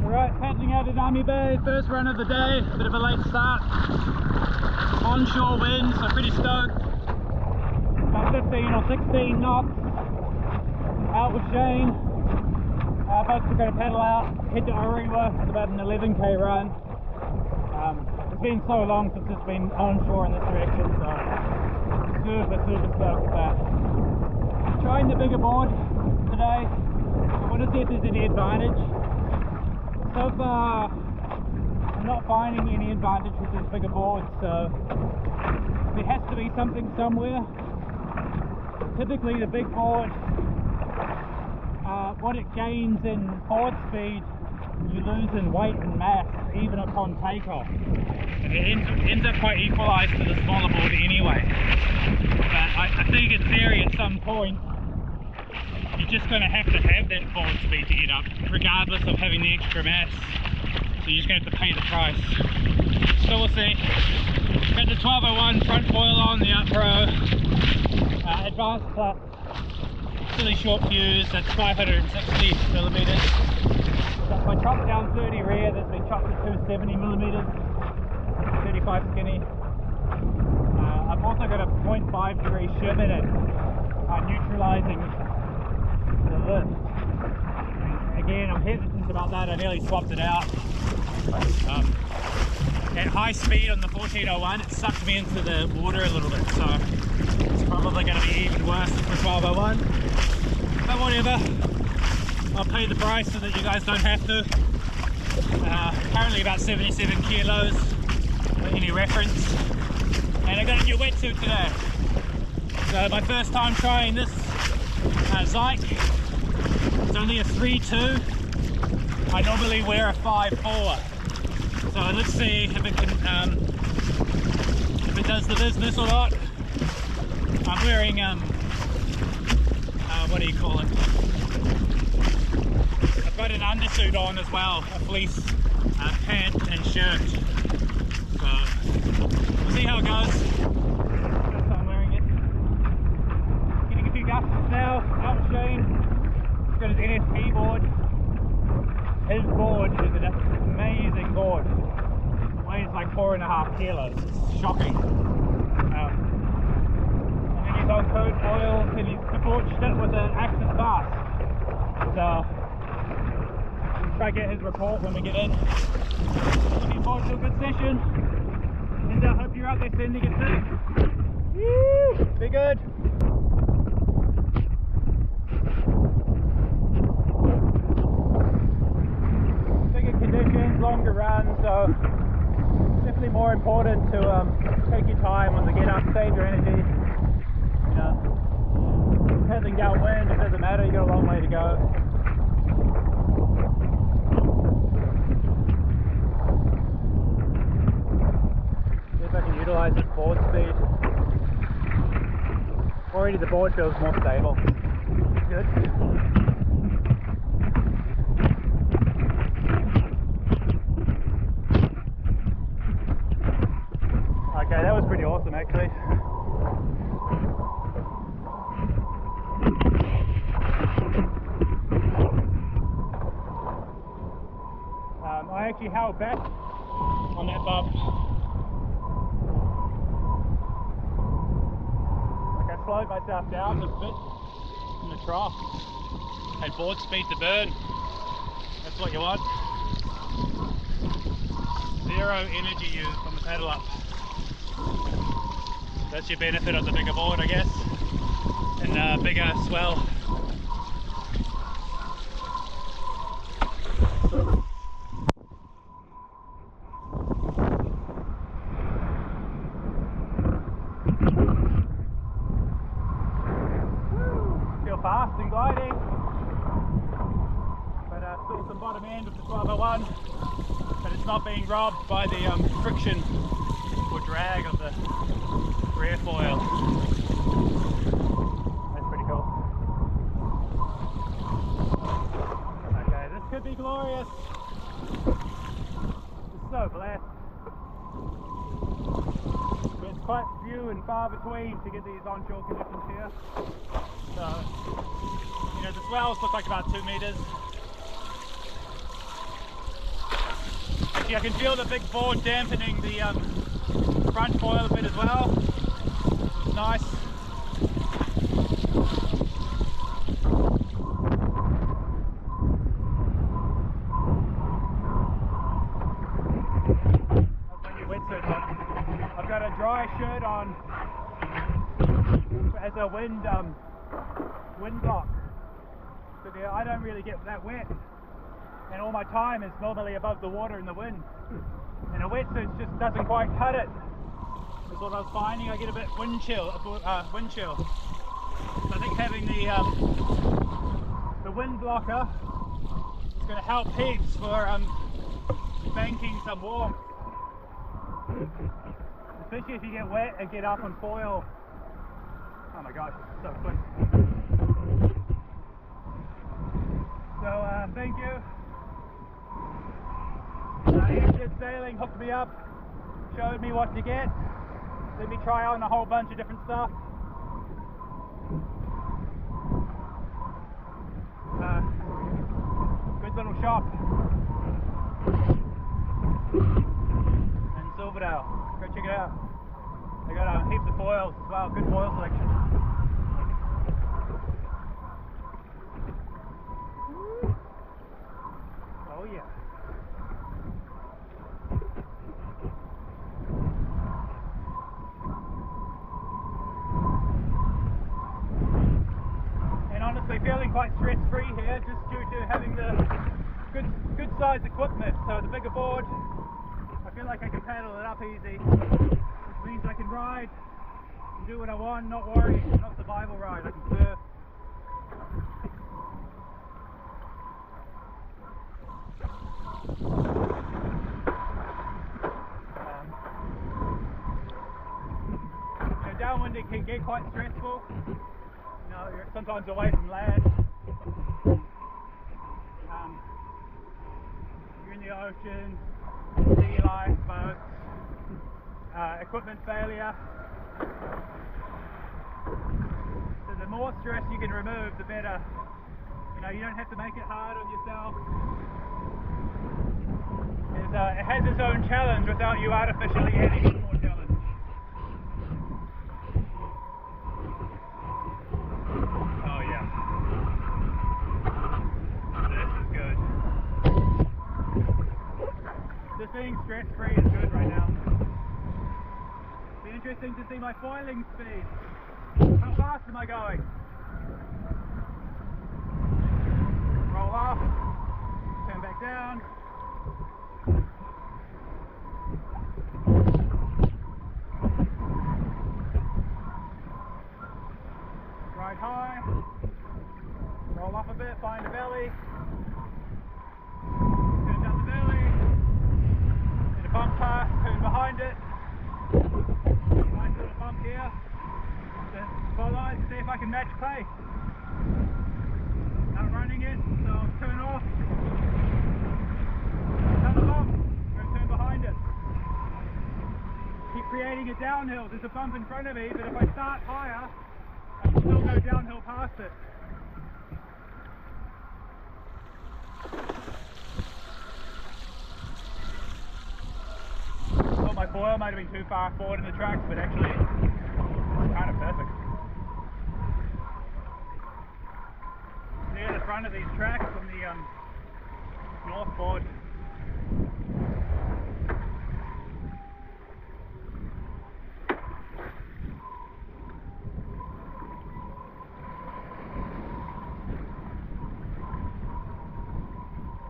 Right, paddling out at Army Bay, first run of the day, bit of a late start. Onshore wind, so pretty stoked. About 15 or 16 knots. Out with Shane. Both are going to paddle out, head to Orewa. It's about an 11k run. It's been so long since it's been onshore in this direction, so super stoked with that. Trying the bigger board today. I want to see if there's any advantage. So far, I'm not finding any advantage with this bigger board, so there has to be something somewhere. Typically the big board, what it gains in board speed, you lose in weight and mass, even upon takeoff. And it ends up quite equalised to the smaller board anyway. But I think in theory at some point, you're just going to have that board speed to get up, regardless of having the extra mass. So you're just going to have to pay the price. So we'll see. Got the 1201 front foil on, the Artpro. Advanced plus. Silly short fuse, that's 560 millimeters. Got my chop down 30 rear, that's been chopped to 270 millimeters. 35 skinny. I've also got a 0.5 degree shim in it, neutralising the lift. Again, I'm hesitant about that, I nearly swapped it out. At high speed on the 1401, it sucked me into the water a little bit, so it's probably going to be even worse for 1201. But whatever, I'll pay the price so that you guys don't have to. Currently about 77 kilos for any reference. And I got a new wetsuit today. So my first time trying this Zhik. It's only a 3.2. I normally wear a 5.4. So let's see if it can, if it does the business or not. I'm wearing what do you call it? I've got an undersuit on as well, a fleece pant and shirt. So we'll see how it goes. First time wearing it. Getting a few gusts now. Out with Shane. He's got his NSP board. His board is an amazing board. It weighs like 4.5 kilos. It's shocking. And he's on coat oil and he's torched it with an Xmas fast. So we'll try to get his report when we get in. Looking forward to a good session. And I hope you're out there sending it too. Woo! Be good. Longer run, so definitely more important to take your time on the get up, save your energy. You know, paddling downwind, it doesn't matter, you got a long way to go. See if I can utilise this board speed. Already the board feels more stable. Good. Okay, that was pretty awesome actually. I actually held back on that bump. Like I slowed myself down a bit in the trough. Had board speed to burn. That's what you want. Zero energy used on the paddle up. That's your benefit of the bigger board, I guess, and bigger swell. Feel fast and gliding, but still some bottom end of the 1201, but it's not being robbed by the friction or drag of the rear foil. That's pretty cool. Okay, this could be glorious. It's so blessed. But it's quite few and far between to get these onshore conditions here. So, you know, the swells look like about 2 meters. Actually, I can feel the big board dampening the front foil a bit as well. It's nice. That's my new wetsuit on. I've got a dry shirt on as a wind block. So I don't really get that wet, and all my time is normally above the water in the wind. And a wetsuit just doesn't quite cut it. That's what I was finding. I get a bit wind chill. So I think having the wind blocker is going to help heaps for banking some warmth. Especially if you get wet and get up on foil. Oh my gosh, it's so quick. So thank you. Did sailing, hooked me up, showed me what to get, let me try on a whole bunch of different stuff. Good little shop in Silverdale. Go check it out. They got heaps of foils as well, good foil selection. Oh yeah. Feeling quite stress-free here, just due to having the good size equipment. So the bigger board, I feel like I can paddle it up easy, which means I can ride and do what I want, not worry. It's not survival ride, I can surf. Downwind it can get quite stressful. You're sometimes away from land. You're in the ocean, sea life, boats, equipment failure. So the more stress you can remove, the better. You don't have to make it hard on yourself. It has its own challenge without you artificially adding in more challenge. Just being stress-free is good right now. It'll be interesting to see my foiling speed. How fast am I going? Roll off, turn back down. Ride high, roll off a bit, find a belly. Bump past, turn behind it. Nice little bump here. Then follow, see if I can match pace. Not running it, so I'll turn off. Another bump, go turn behind it. Keep creating a downhill. There's a bump in front of me, but if I start higher, I can still go downhill past it. My foil might have been too far forward in the tracks, but actually it's kind of perfect. Near the front of these tracks on the north board.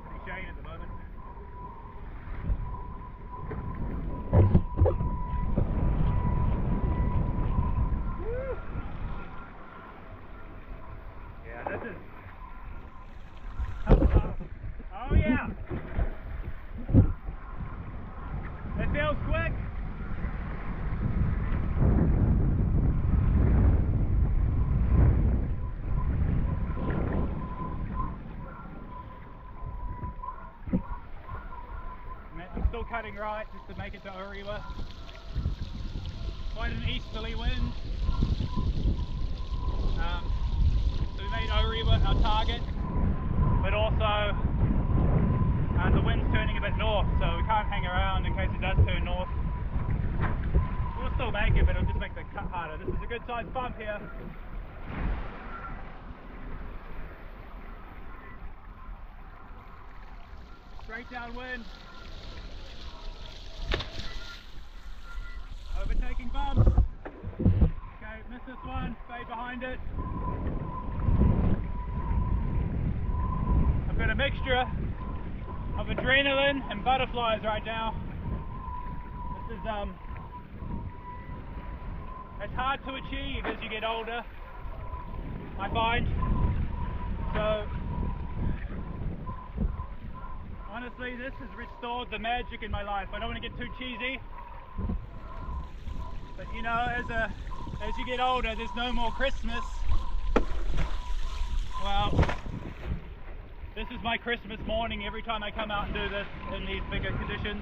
Pretty shady at the moment. Oh yeah! It feels quick! I'm still cutting right just to make it to Oriwa. Quite an easterly wind. So we made Oriwa our target. But also the wind's turning a bit north, so we can't hang hang around in case it does turn north. We'll still make it, but it'll just make the cut harder. This is a good sized bump here. Straight downwind. Overtaking bump. Okay, miss this one, stay behind it. I've got a mixture of adrenaline and butterflies right now. This is it's hard to achieve as you get older, I find. So honestly, this has restored the magic in my life. I don't want to get too cheesy, but you know, as you get older, there's no more Christmas. Well, this is my Christmas morning every time I come out and do this in these bigger conditions.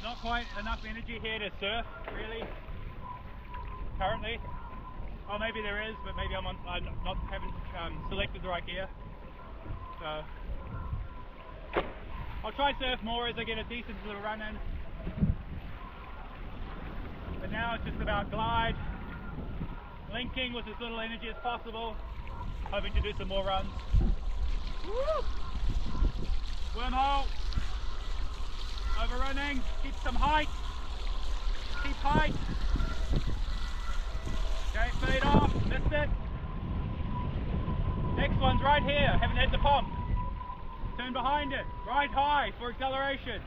Not quite enough energy here to surf, really, currently. Oh, maybe there is, but maybe haven't selected the right gear. So I'll try surf more as I get a decent little run in. But now it's just about glide, linking with as little energy as possible, hoping to do some more runs. Woo! Wormhole. Overrunning, keep some height, keep height. Okay, fade off, missed it. Next one's right here, haven't hit the pump. Turn behind it, ride high for acceleration.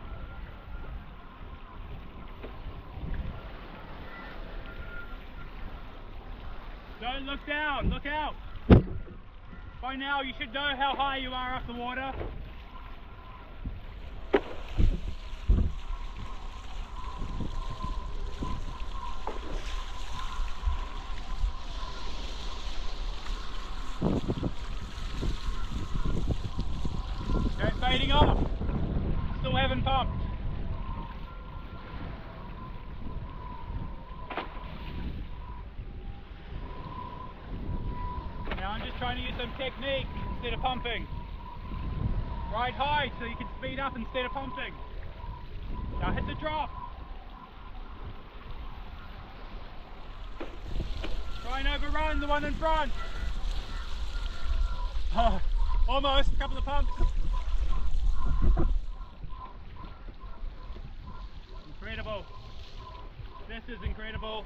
Don't look down, look out. By now you should know how high you are off the water. Okay, fading off. Still haven't pumped. Now I'm just trying to use some technique instead of pumping. Ride high so you can speed up instead of pumping. Now hit the drop. Try and overrun the one in front. Oh, almost, a couple of pumps. Incredible. This is incredible.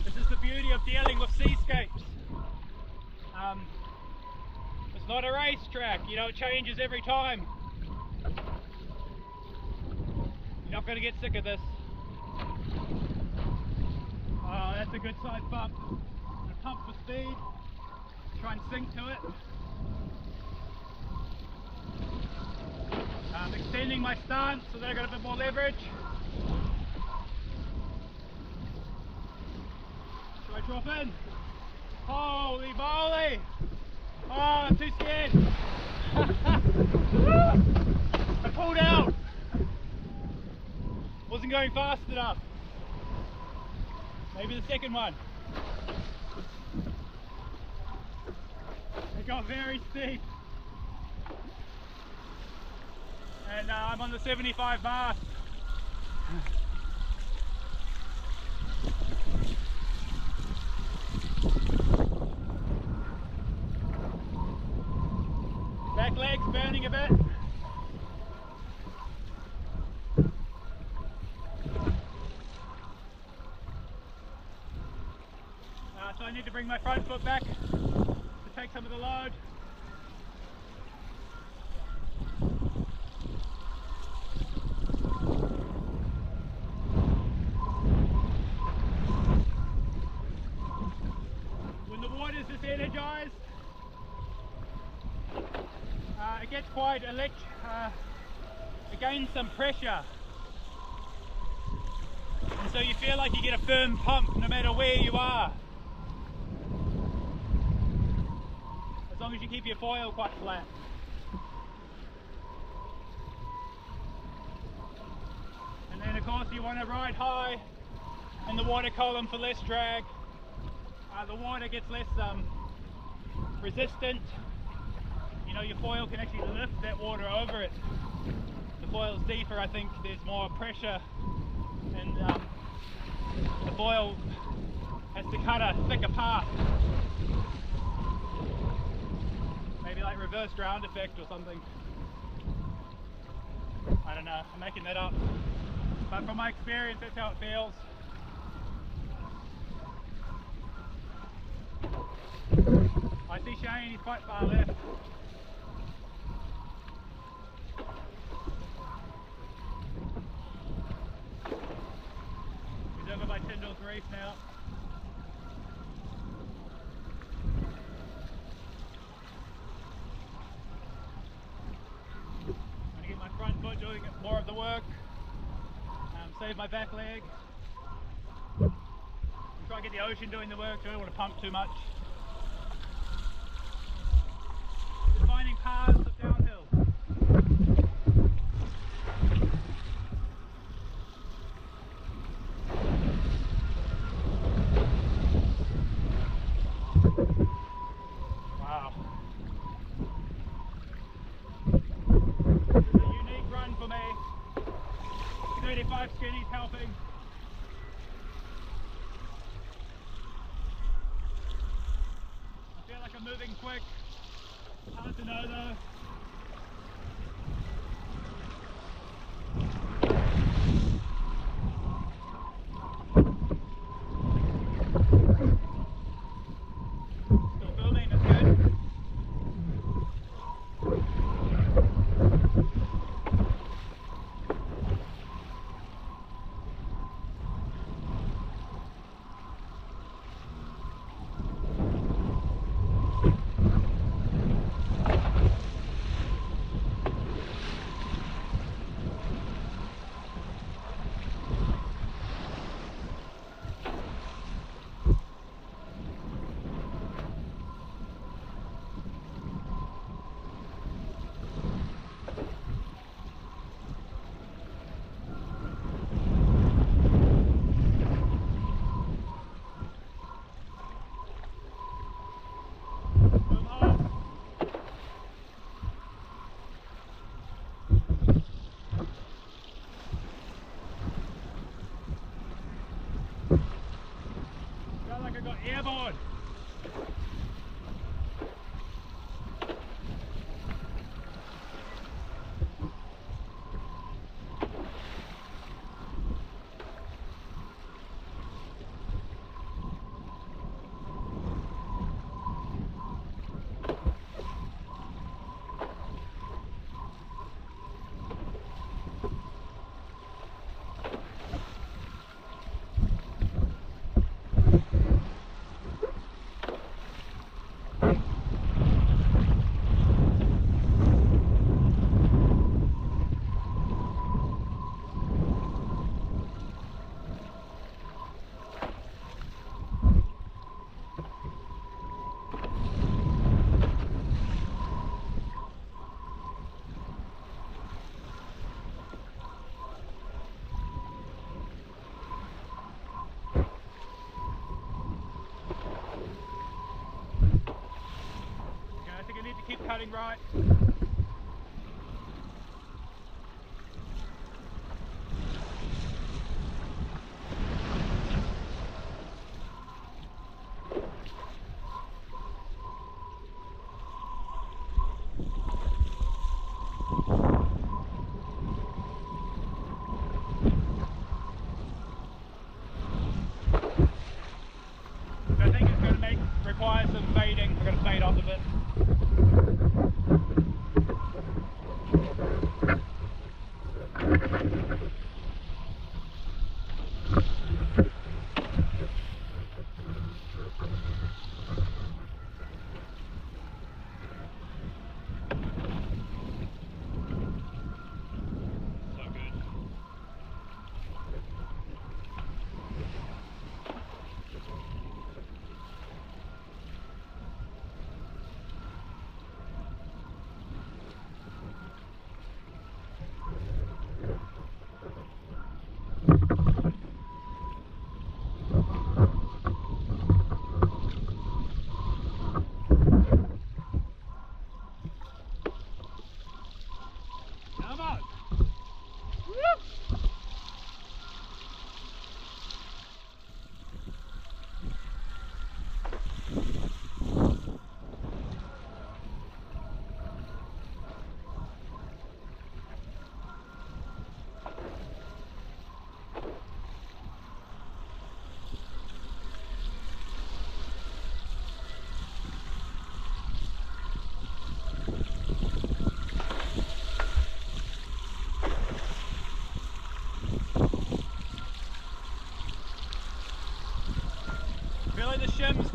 This is the beauty of dealing with seascapes. It's not a racetrack, you know, it changes every time. You're not going to get sick of this. Oh, that's a good size bump. Pump for speed, try and sink to it. Extending my stance so that I got a bit more leverage. Should I drop in? Holy moly! Oh, I'm too scared. I pulled out. Wasn't going fast enough. Maybe the second one. It got very steep. And I'm on the 75 mast. Back legs burning a bit. So I need to bring my front foot back to take some of the load. When the water's disenergized, it gets quite it gains some pressure, and so you feel like you get a firm pump no matter where you are, as long as you keep your foil quite flat. And So you want to ride high in the water column for less drag. The water gets less resistant. You know, your foil can actually lift that water over it. The foil's deeper, I think there's more pressure, and the foil has to cut a thicker path. Maybe like reverse ground effect or something. I don't know, I'm making that up. But from my experience, that's how it feels. I see Shane, he's quite far left. He's over by Tyndall's Reef now. I'm going to get my front foot doing more of the work. Save my back leg. Try to get the ocean doing the work, so I don't want to pump too much. Just finding paths of downhill. Wow. This is a unique run for me. 35 skinnies helping. I feel like I'm moving quick. Hard to know though. Still filming, that's good. Airborne. Keep cutting right. I think it's going to require some fading. We're going to fade off a bit.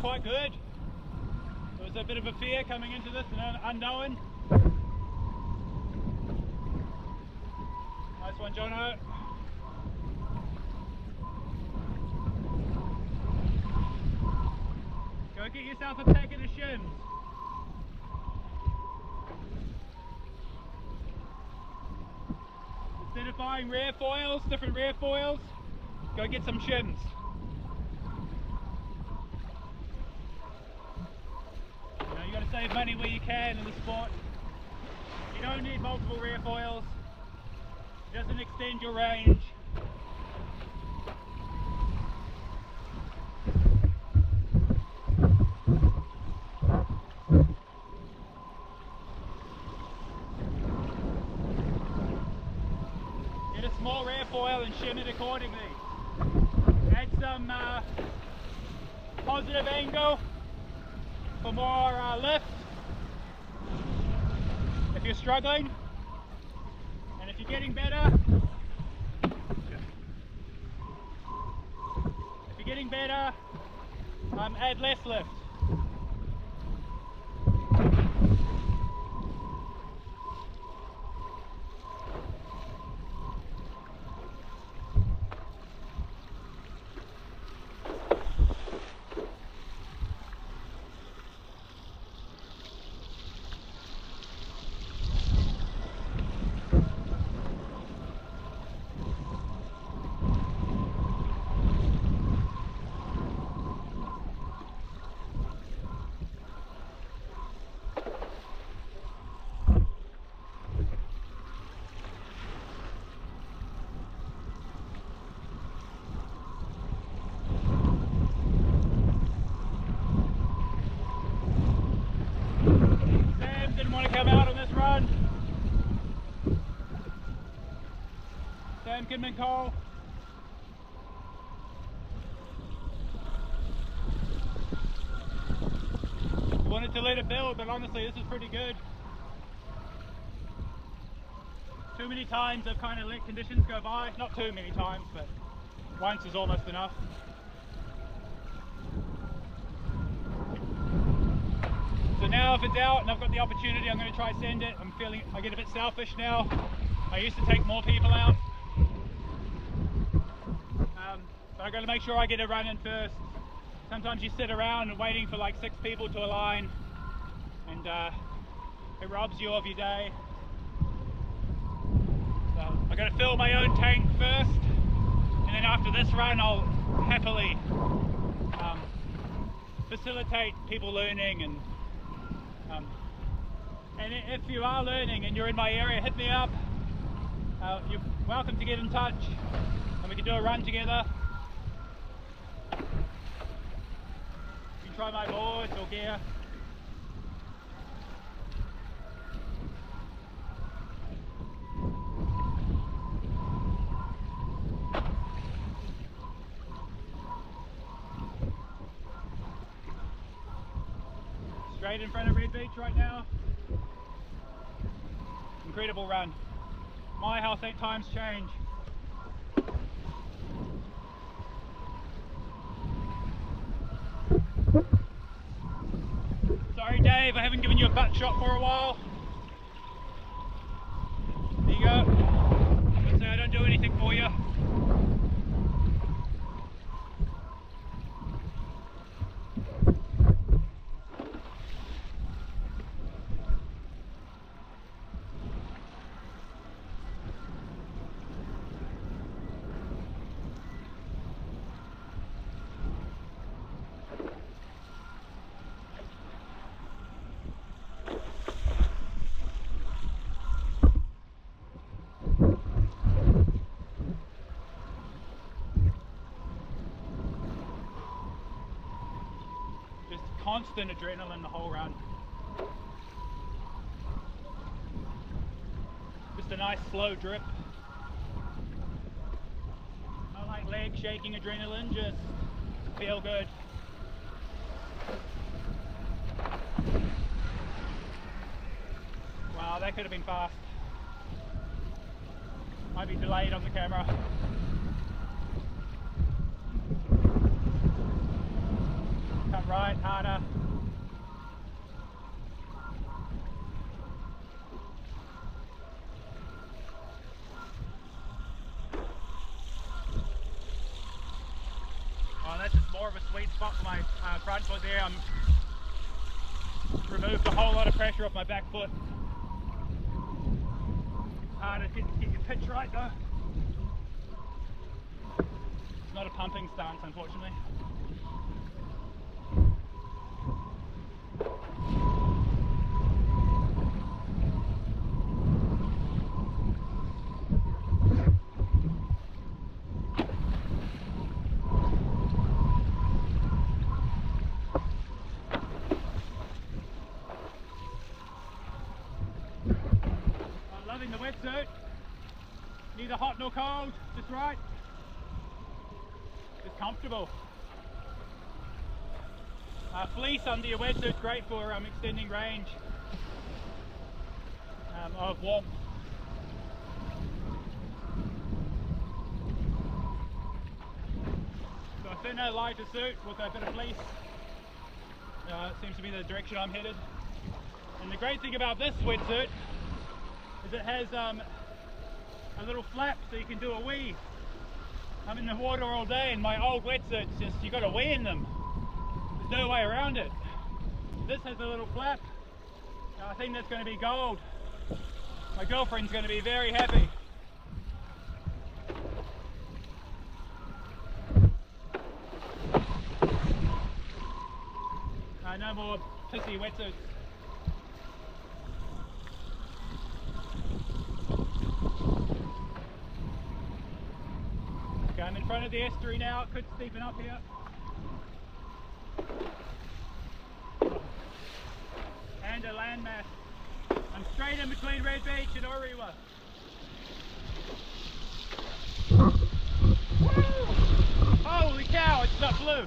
quite good. There was a bit of a fear coming into this, an unknown. Nice one, Jono. Go get yourself a packet of shims. Instead of buying rear foils, different rear foils, go get some shims. You got to save money where you can in the sport. You don't need multiple rear foils. It doesn't extend your range. Get a small rear foil and shim it accordingly. Add some positive angle for more lift if you're struggling, and if you're getting better, add less lift. Kidman Cole. Wanted to let it build, but honestly this is pretty good. Too many times I've kind of let conditions go by. Not too many times, but once is almost enough. So now if it's out and I've got the opportunity, I'm going to try send it. I get a bit selfish now. I used to take more people out. But I've got to make sure I get it running first. Sometimes you sit around and waiting for like 6 people to align, and it robs you of your day. So I've got to fill my own tank first, and then after this run I'll happily facilitate people learning. And if you are learning and you're in my area, hit me up. You're welcome to get in touch, and we can do a run together. You can try my boards or gear. Straight in front of Red Beach right now. Incredible run. My how times change. Sorry Dave, I haven't given you a butt shot for a while. There you go. Let's say I don't do anything for you. Constant adrenaline the whole run. Just a nice slow drip. Not like leg shaking adrenaline, just feel good. Wow, that could have been fast. Might be delayed on the camera. Can't right, harder. Oh, that's just more of a sweet spot for my front foot there. I'm removed a whole lot of pressure off my back foot. Harder to get your pitch right though. It's not a pumping stance, unfortunately. Loving the wetsuit. Neither hot nor cold, just right. Just comfortable. Fleece under your wetsuit's great for extending range of warmth. So a thinner, lighter suit with a bit of fleece seems to be the direction I'm headed. And the great thing about this wetsuit is it has a little flap so you can do a wee. I'm in the water all day and my old wetsuits, just you got to wee in them. There's no way around it. This has a little flap. I think that's going to be gold. My girlfriend's going to be very happy. No more pissy wetsuits. Okay, I'm in front of the estuary now. It could steepen up here. And a landmass. I'm straight in between Red Beach and Orewa. Woo! Holy cow, it's not blue.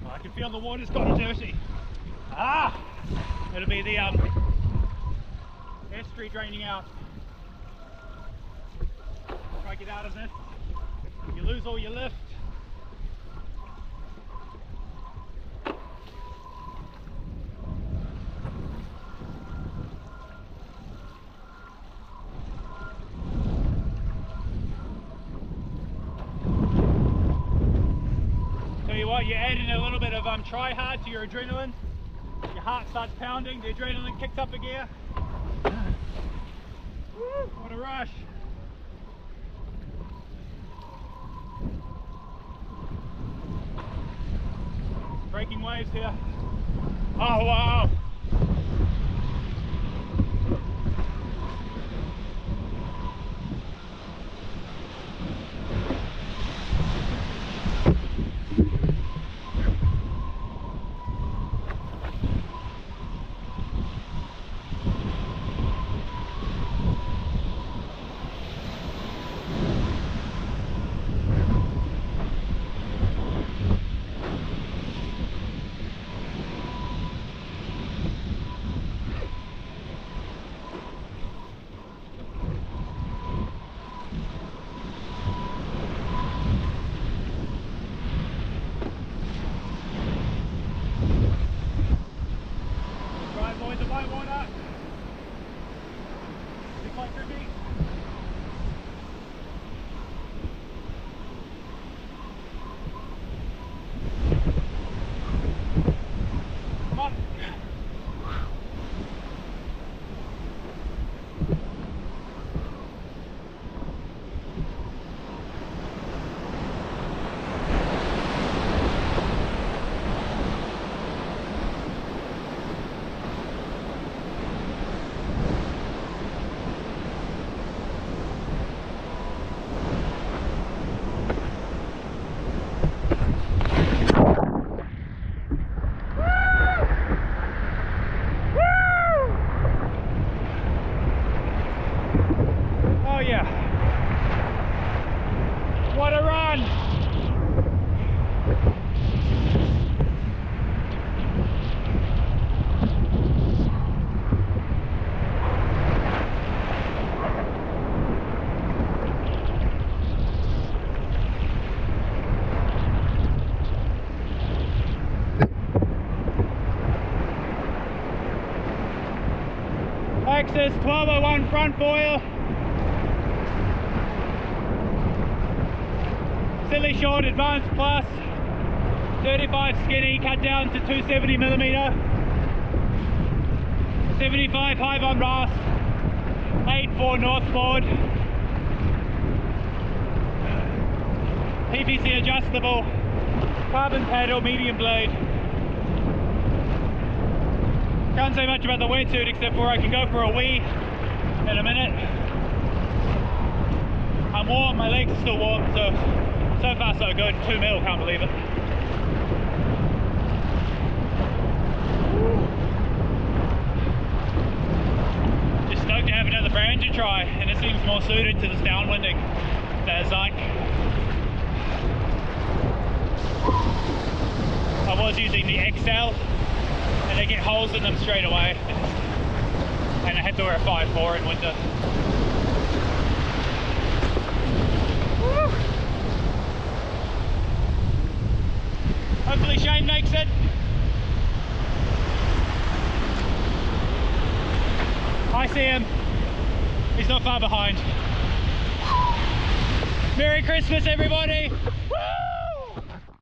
I can feel the water's gotten dirty. Ah! It'll be the estuary draining out. Try to get out of this. You lose all your lift. You add in a little bit of try hard to your adrenaline. Your heart starts pounding, the adrenaline kicks up a gear. Woo, what a rush. Breaking waves here. Oh wow. ya. What a run! Xmas 1201 front foil. Silly short advanced plus. 35 skinny cut down to 270mm. 75 high on rust. 8.4 northboard. PVC adjustable. Carbon pedal, medium blade. Can't say much about the wetsuit except for I can go for a wee in a minute. I'm warm, my legs are still warm, so far so good. 2 mil, can't believe it. Just stoked to have another brand to try, and it seems more suited to this downwinding. The Zhik. I was using the XL. And they get holes in them straight away, and I had to wear a 5.4 in winter. Woo. Hopefully Shane makes it. I see him. He's not far behind. Merry Christmas, everybody.